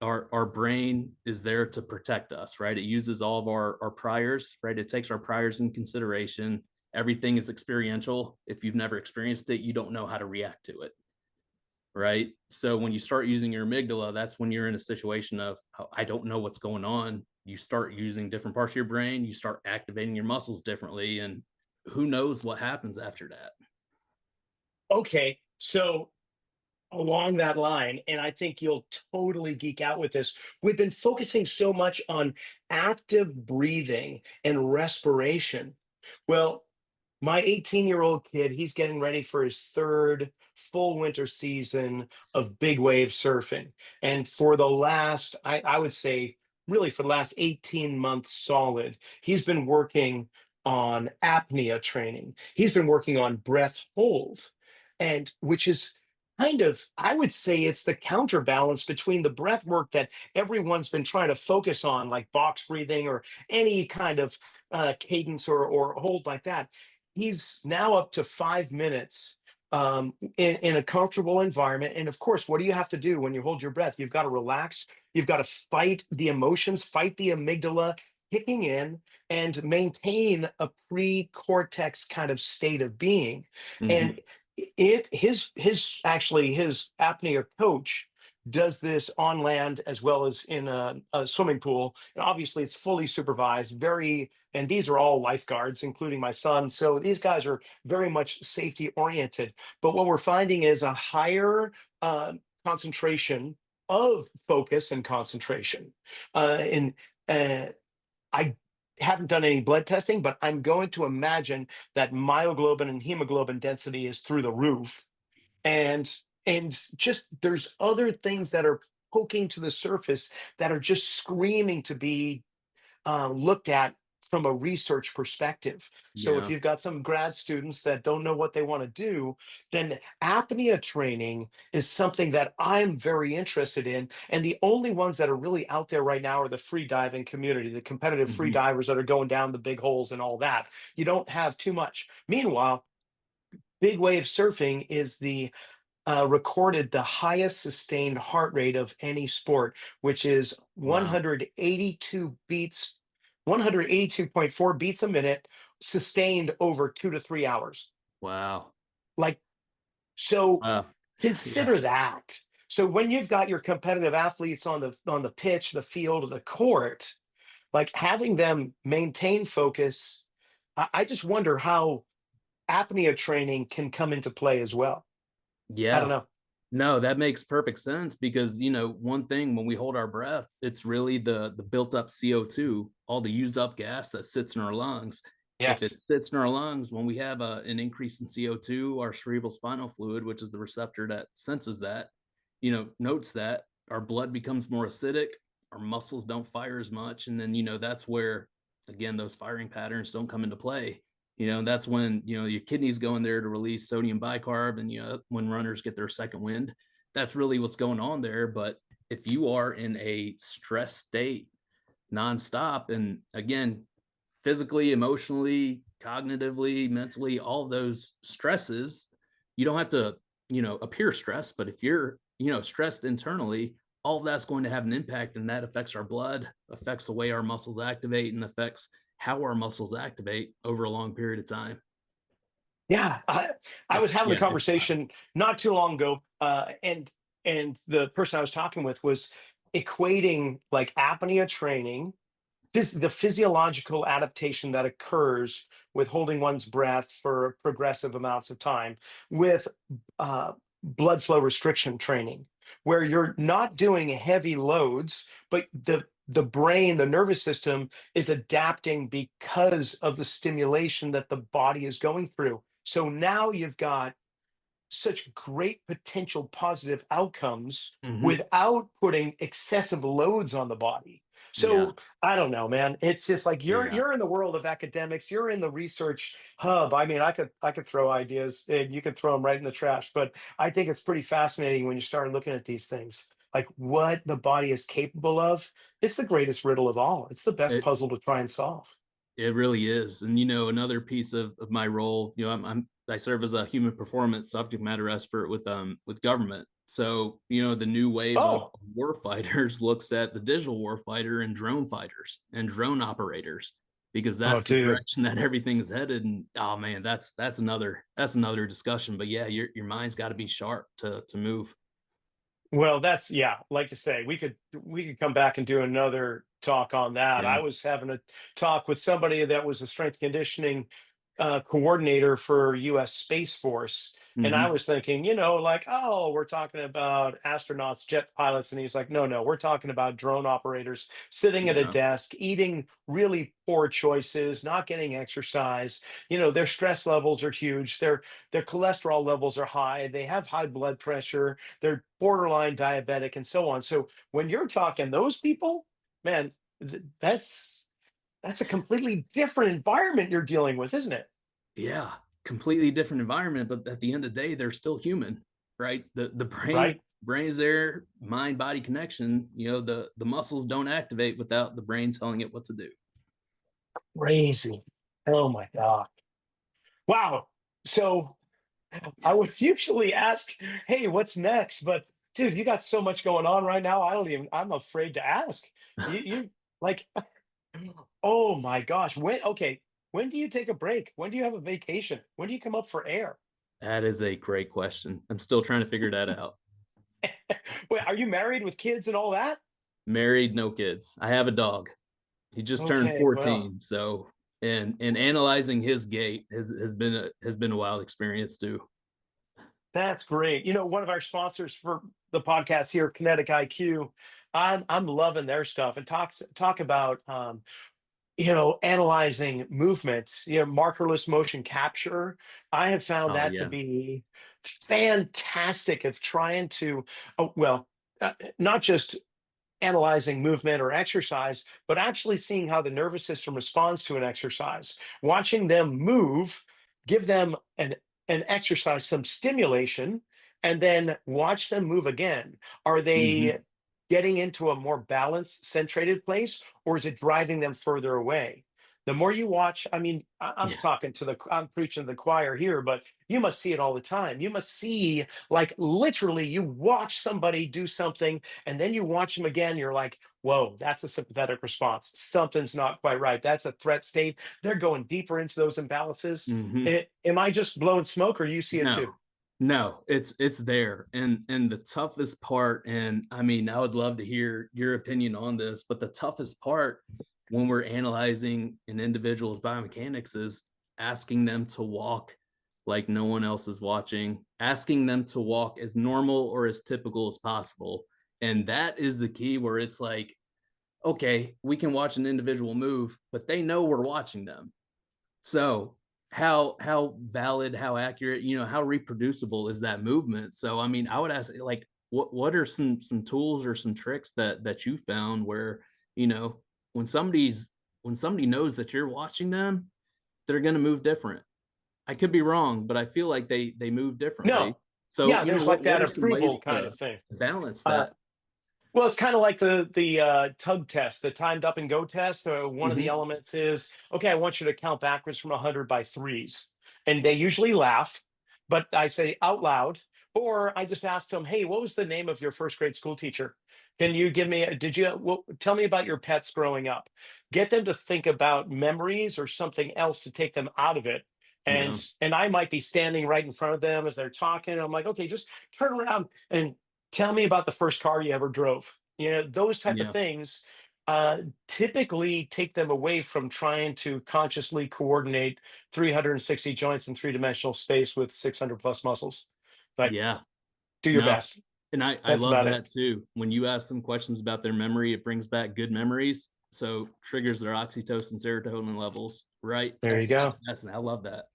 our brain is there to protect us, right? It uses all of our priors, right? It takes our priors in consideration. Everything is experiential. If you've never experienced it, you don't know how to react to it, right? So when you start using your amygdala, that's when you're in a situation of, oh, I don't know what's going on. You start using different parts of your brain, you start activating your muscles differently, and who knows what happens after that. okay, so along that line, and I think you'll totally geek out with this. We've been focusing so much on active breathing and respiration. Well, my 18-year-old kid, he's getting ready for his third full winter season of big wave surfing. And for the last, I would say, really for the last 18 months solid, he's been working on apnea training. He's been working on breath hold, and which is kind of, I would say it's the counterbalance between the breath work that everyone's been trying to focus on, like box breathing or any kind of cadence or hold like that. He's now up to 5 minutes in a comfortable environment. And of course, what do you have to do when you hold your breath? You've got to relax. You've got to fight the emotions, fight the amygdala kicking in, and maintain a pre-cortex kind of state of being. Hmm. And his apnea coach does this on land as well as in a swimming pool, and obviously it's fully supervised, very, and these are all lifeguards including my son, so these guys are very much safety oriented. But what we're finding is a higher concentration of focus and concentration, and I haven't done any blood testing, but I'm going to imagine that myoglobin and hemoglobin density is through the roof. And just there's other things that are poking to the surface that are just screaming to be looked at from a research perspective. So if Yeah. you've got some grad students that don't know what they want to do, then apnea training is something that I'm very interested in. And the only ones that are really out there right now are the free diving community, the competitive free Hmm. divers that are going down the big holes and all that. You don't have too much. Meanwhile, big wave surfing is recorded the highest sustained heart rate of any sport, which is Wow. 182 beats, 182.4 beats a minute, sustained over 2 to 3 hours. Wow. Like, so Wow. Yeah. consider that. So when you've got your competitive athletes on the pitch, the field, or the court, like having them maintain focus, I just wonder how apnea training can come into play as well. I don't Yeah. know. No, that makes perfect sense because one thing when we hold our breath, it's really the built up CO2, all the used up gas that sits in our lungs. If it Yes. sits in our lungs, when we have an increase in CO2, our cerebral spinal fluid, which is the receptor that senses that, notes that our blood becomes more acidic, our muscles don't fire as much, and then that's where again those firing patterns don't come into play. That's when your kidneys go in there to release sodium bicarb, and when runners get their second wind, that's really what's going on there. But if you are in a stress state nonstop, and again, physically, emotionally, cognitively, mentally, all those stresses, you don't have to appear stressed, but if you're stressed internally, all of that's going to have an impact, and that affects our blood, affects the way our muscles activate, and affects how our muscles activate over a long period of time. Yeah, I was having a Yeah, it's wild. conversation not too long ago, and the person I was talking with was equating like apnea training, the physiological adaptation that occurs with holding one's breath for progressive amounts of time, with uh, blood flow restriction training, where you're not doing heavy loads, but the brain, the nervous system is adapting because of the stimulation that the body is going through. So now you've got such great potential positive outcomes Hmm. without putting excessive loads on the body. Yeah, So I don't know, man. It's just like yeah. you're in the world of academics, you're in the research hub. I mean, I could throw ideas and you could throw them right in the trash, but I think it's pretty fascinating when you start looking at these things. Like what the body is capable of. It's the greatest riddle of all. It's the best It puzzle to try and solve. it really is. And another piece of my role, I serve as a human performance subject matter expert with government. So, the new wave of Oh, war fighters looks at the digital war fighter and drone fighters and drone operators because oh, that's the dude. direction that everything's headed. And oh man, that's another discussion. But yeah, your mind's got to be sharp to move. Well, that's, yeah, like you say, we could come back and do another talk on that. I Yeah. was having a talk with somebody that was a strength conditioning coordinator for US Space Force. And I Hmm. was thinking, like, oh, we're talking about astronauts, jet pilots. And he's like, no, no, we're talking about drone operators sitting at a Yeah. desk, eating really poor choices, not getting exercise. Their stress levels are huge. Their cholesterol levels are high. They have high blood pressure, they're borderline diabetic and so on. So when you're talking those people, man, that's a completely different environment you're dealing with, isn't it? Yeah. Completely different environment, but at the end of the day, they're still human. right? The Right. brain's there, mind body connection. The muscles don't activate without the brain telling it what to do. Crazy. Oh my God. Wow. So I would usually ask, hey, what's next? But dude, you got so much going on right now. I'm afraid to ask. You like, oh my gosh. When do you take a break? When do you have a vacation? When do you come up for air? That is a great question. I'm still trying to figure that out. Wait, are you married with kids and all that? Married, no kids. I have a dog. He just turned Okay, well, 14, so and analyzing his gait has been a wild experience too. that's great. One of our sponsors for the podcast here, Kinetic IQ, I'm loving their stuff and talk about analyzing movements, markerless motion capture. I have found Oh that to yeah. be fantastic of trying to, oh, well, not just analyzing movement or exercise, but actually seeing how the nervous system responds to an exercise, watching them move, give them an exercise, some stimulation, and then watch them move again. Are they Hmm. getting into a more balanced, centrated place, or is it driving them further away? The more you watch, I mean, Yeah. I'm preaching to the choir here, but you must see it all the time. You must see, like, literally, you watch somebody do something and then you watch them again. You're like, whoa, that's a sympathetic response. Something's not quite right. That's a threat state. They're going deeper into those imbalances. Hmm. Am I just blowing smoke or you see it too? No, no, it's there. And the toughest part, and I mean, I would love to hear your opinion on this, but the toughest part when we're analyzing an individual's biomechanics is asking them to walk like no one else is watching, asking them to walk as normal or as typical as possible. And that is the key where it's like, okay, we can watch an individual move, but they know we're watching them. So how valid, how accurate, how reproducible is that movement? So I mean, I would ask, like, what are some tools or some tricks that you found where, you know, when somebody knows that you're watching them, they're going to move different. I could be wrong, but I feel like they move differently. No. So, Yeah, there's like what that are some approval ways kind of to thing. balance Uh, that? Well, it's kind of like the tug test, the timed up and go test. One of the Hmm. elements is, okay, I want you to count backwards from 100 by threes, and they usually laugh, but I say out loud, or I just ask them, hey, what was the name of your first grade school teacher? Can you give me? Tell me about your pets growing up? Get them to think about memories or something else to take them out of it. Yeah. And I might be standing right in front of them as they're talking. I'm like, okay, just turn around and tell me about the first car you ever drove. Those type of Yeah. things uh, typically take them away from trying to consciously coordinate 360 joints in three-dimensional space with 600 plus muscles. Like, Yeah. do your No. best. And I That's love about it. that too. When you ask them questions about their memory, it brings back good memories. So triggers their oxytocin, serotonin levels, right? There you That's go. fascinating. I love that.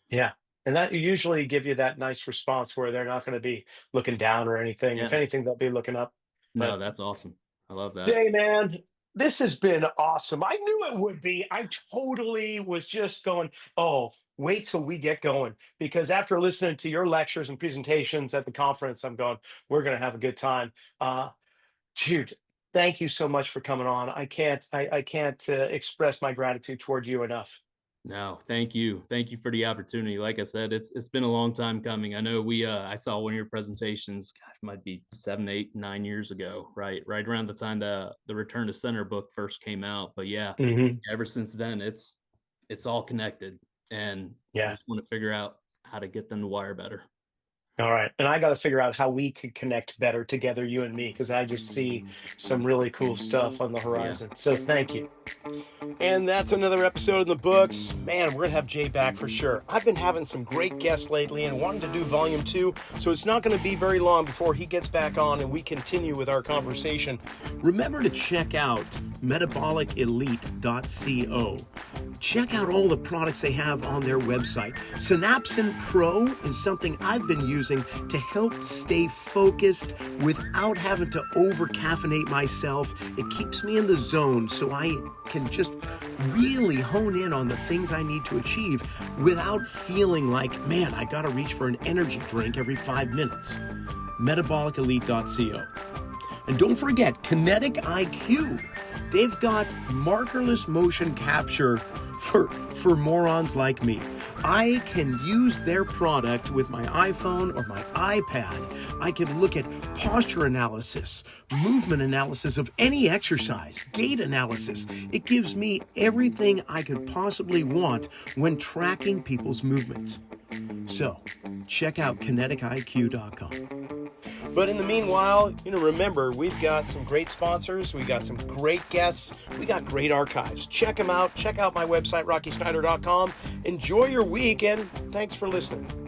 Yeah. And that usually give you that nice response where they're not going to be looking down or anything. If Yeah. anything, they'll be looking up. No, But that's awesome. I love that. Jay, man, this has been awesome. I knew it would be. I totally was just going, oh, wait till we get going. Because after listening to your lectures and presentations at the conference, I'm going, we're going to have a good time. Uh, Dude, thank you so much for coming on. I can't express my gratitude toward you enough. No, thank you. Thank you for the opportunity. Like I said, it's been a long time coming. I know I saw one of your presentations, gosh, might be 7, 8, 9 years ago, right? Right around the time the Return to Center book first came out. But yeah, Hmm. ever since then it's all connected. And I Yeah. just want to figure out how to get them to wire better. All right. And I got to figure out how we could connect better together, you and me, because I just see some really cool stuff on the Yeah. horizon. So thank you. And that's another episode in the books. Man, we're going to have Jay back for sure. I've been having some great guests lately and wanted to do volume 2, so it's not going to be very long before he gets back on and we continue with our conversation. Remember to check out metabolicelite.co. Check out all the products they have on their website. Synapsin Pro is something I've been using to help stay focused without having to over caffeinate myself. It keeps me in the zone so I can just really hone in on the things I need to achieve without feeling like, man, I gotta reach for an energy drink every 5 minutes. Metabolicelite.co. And don't forget, Kinetic IQ. They've got markerless motion capture for morons like me. I can use their product with my iPhone or my iPad. I can look at posture analysis, movement analysis of any exercise, gait analysis. It gives me everything I could possibly want when tracking people's movements. So, check out kineticiq.com. But in the meanwhile, remember, we've got some great sponsors, we got some great guests, we got great archives. Check them out. Check out my website, rockysnyder.com. Enjoy your week, and thanks for listening.